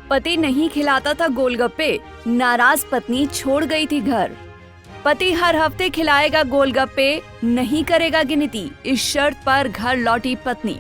पति नहीं खिलाता था गोलगप्पे, नाराज पत्नी छोड़ गई थी घर। पति हर हफ्ते खिलाएगा गोलगप्पे, नहीं करेगा गिनती, इस शर्त पर घर लौटी पत्नी।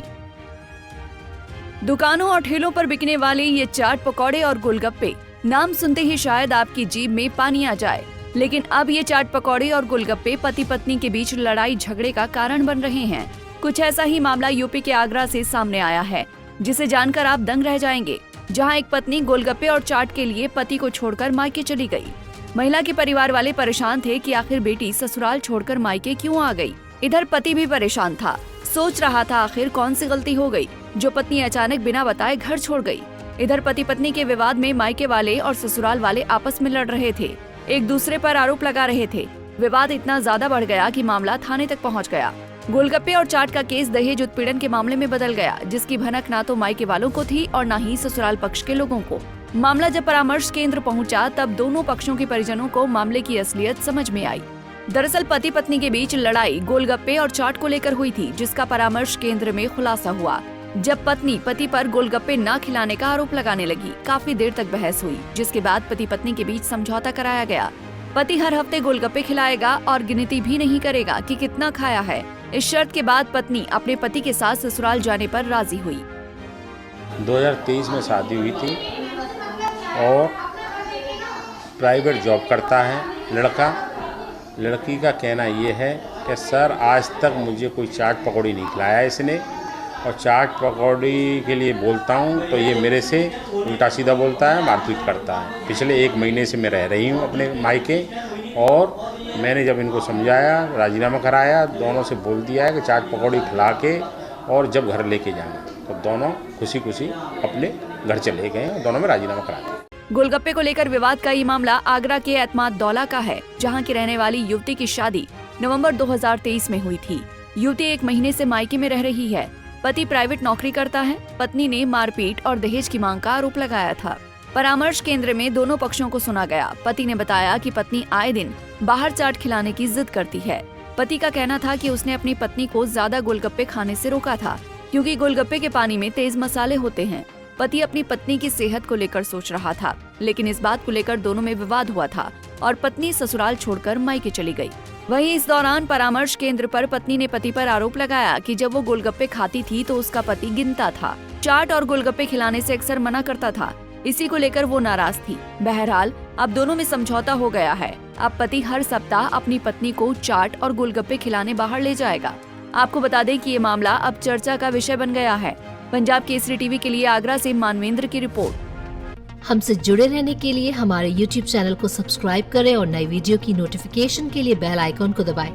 दुकानों और ठेलों पर बिकने वाले ये चाट पकौड़े और गोलगप्पे नाम सुनते ही शायद आपकी जीभ में पानी आ जाए, लेकिन अब ये चाट पकौड़े और गोलगप्पे पति पत्नी के बीच लड़ाई झगड़े का कारण बन रहे हैं। कुछ ऐसा ही मामला यूपी के आगरा से सामने आया है, जिसे जानकर आप दंग रह जाएंगे, जहां एक पत्नी गोलगप्पे और चाट के लिए पति को छोड़कर मायके चली गई। महिला के परिवार वाले परेशान थे कि आखिर बेटी ससुराल छोड़कर मायके क्यों आ गई। इधर पति भी परेशान था, सोच रहा था आखिर कौन सी गलती हो गई जो पत्नी अचानक बिना बताए घर छोड़ गई। इधर पति पत्नी के विवाद में मायके वाले और ससुराल वाले आपस में लड़ रहे थे, एक दूसरे पर आरोप लगा रहे थे। विवाद इतना ज्यादा बढ़ गया कि मामला थाने तक पहुंच गया। गोलगप्पे और चाट का केस दहेज उत्पीड़न के मामले में बदल गया, जिसकी भनक ना तो मायके वालों को थी और न ही ससुराल पक्ष के लोगों को। मामला जब परामर्श केंद्र पहुंचा, तब दोनों पक्षों के परिजनों को मामले की असलियत समझ में आई। दरअसल पति पत्नी के बीच लड़ाई गोलगप्पे और चाट को लेकर हुई थी, जिसका परामर्श केंद्र में खुलासा हुआ। जब पत्नी पति पर गोलगप्पे न खिलाने का आरोप लगाने लगी, काफी देर तक बहस हुई, जिसके बाद पति पत्नी के बीच समझौता कराया गया। पति हर हफ्ते गोलगप्पे खिलाएगा और गिनती भी नहीं करेगा कि कितना खाया है। इस शर्त के बाद पत्नी अपने पति के साथ ससुराल जाने पर राजी हुई। 2023 में शादी हुई थी और प्राइवेट जॉब करता है लड़का। लड़की का कहना ये है कि सर आज तक मुझे कोई चाट पकौड़ी नहीं खिलाया इसने, और चाट पकौड़ी के लिए बोलता हूँ तो ये मेरे से उल्टा सीधा बोलता है, मारपीट करता है। पिछले 1 महीने से मैं रह रही हूँ अपने मायके, और मैंने जब इनको समझाया, राजीनामा कराया, दोनों से बोल दिया है कि चाट पकौड़ी खिला के और जब घर लेके जाना, तो दोनों खुशी खुशी अपने घर चले गए और दोनों में राजीनामा करा दिया। गोलगप्पे को लेकर विवाद का ये मामला आगरा के एतमाद दौला का है, जहां की रहने वाली युवती की शादी नवंबर 2023 में हुई थी। युवती 1 महीने से मायके में रह रही है। पति प्राइवेट नौकरी करता है। पत्नी ने मारपीट और दहेज की मांग का आरोप लगाया था। परामर्श केंद्र में दोनों पक्षों को सुना गया। पति ने बताया कि पत्नी आए दिन बाहर चाट खिलाने की जिद करती है। पति का कहना था कि उसने अपनी पत्नी को ज्यादा गोलगप्पे खाने से रोका था, क्योंकि गोलगप्पे के पानी में तेज मसाले होते हैं। पति अपनी पत्नी की सेहत को लेकर सोच रहा था, लेकिन इस बात को लेकर दोनों में विवाद हुआ था और पत्नी ससुराल छोड़कर मायके चली गई। वहीं इस दौरान परामर्श केंद्र पर पत्नी ने पति पर आरोप लगाया कि जब वो गोलगप्पे खाती थी तो उसका पति गिनता था, चाट और गोलगप्पे खिलाने से अक्सर मना करता था। इसी को लेकर वो नाराज थी। बहरहाल अब दोनों में समझौता हो गया है। अब पति हर सप्ताह अपनी पत्नी को चाट और गोलगप्पे खिलाने बाहर ले जाएगा। आपको बता दें कि ये मामला अब चर्चा का विषय बन गया है। पंजाब केसरी टीवी के लिए आगरा से मानवेंद्र की रिपोर्ट। हमसे जुड़े रहने के लिए हमारे YouTube चैनल को सब्सक्राइब करें और नई वीडियो की नोटिफिकेशन के लिए बेल आइकॉन को दबाएं।